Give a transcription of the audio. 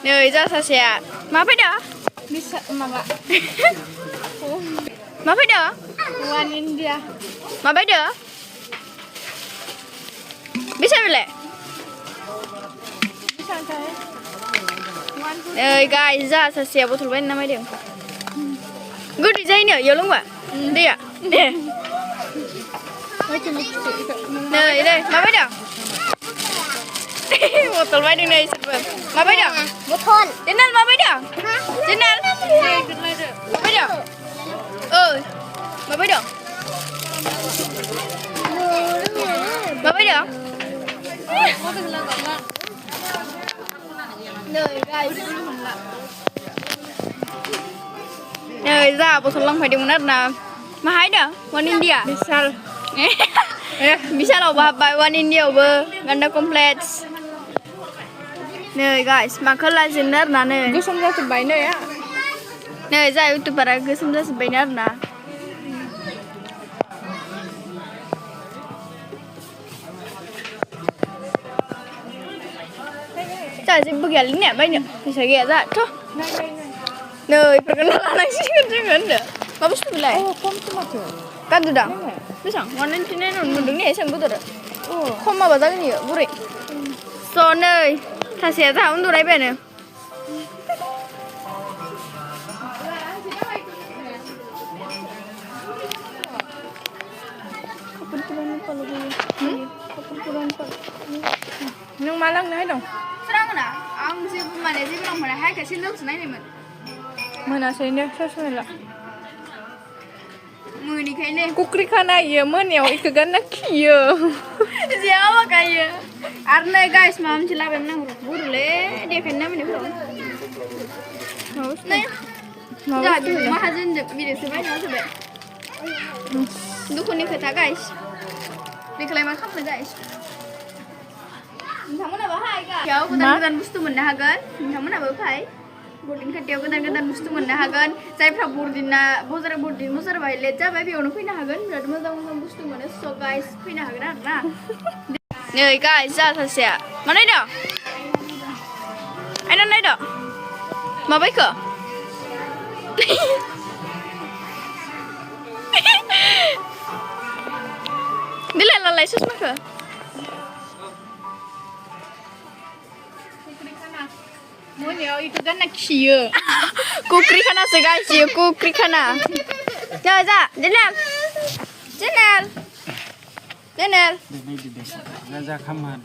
Nơi ra sasia. Ma fayda? Bisa maga. Ma fayda? One India. Ma fayda? Bisa bile? Bisa saya. One two. Nơi guys ra sasia botol bain namai dia. Good design ya, yolong ba? Dia. Macam itu. Nơi đây, ma fayda? Botol bain ini sebab. Ma fayda? Betul. Jenal ma fayda? Jenal. Ma fayda? Ma fayda? Ma fayda? Nơi guys. Nơi ra botol lang phải dùng nát na. Ma hai dah, one India. Misal. Bisa loh bapak one India be, ganda kompleks. Nơi guys, makalah jenar na nơi. Gue semua sebaiknya ya. Nơi ra itu para gue semua sebenar na. Chả gì bực gẹn nè bay nữa, thì sẽ gẹn ra thôi. Nơi perkenalan lagi kan jangan deh. Bagus tuh lah. Oh, kamu cuma tuh. Kan tuh dah. Bisa, warna ini non mendungnya iseng betul dah. Oh. Kok mah bazar ni ya, buri. So nơi, ta sẽ ra untuk rai bene. Kapan pulang kalau begini? Kapan pulang kalau? Nung malang na dong. Serang na, ang sih mana sih bilang mana hai kasih lu senai ni man. Mana saya ni sesuatu lah. Mui ni kain ni. Kukri kana ya mana ya ikagan nak kia. Siapa kaya? Arne guys, mam cila bemna guru le, dia kena mana bro? Nih, jadi mahajan deh, video sebanyak apa sebab? Dukun ni kata guys, diklaim apa guys? Kamu nak bahaya kan? Jauh ketan bustu menahagan, kamu nak bahaya? Boarding katiau ketan bustu menahagan. Saya pernah boarding na, bozar bahaya leca, bayi orang pun nahagan. Berarti macam bustu mana? So guys, pun nahagan na. Nih guys, jasa siapa? Mana itu? Ayo mana itu? Mau baik ke? Bila lalai sus mana ke? Mana ya ikagan nak kia. Kukri kana segai sih, kukri kana. Jasa, jenel, jenel, jenel. Raja Kama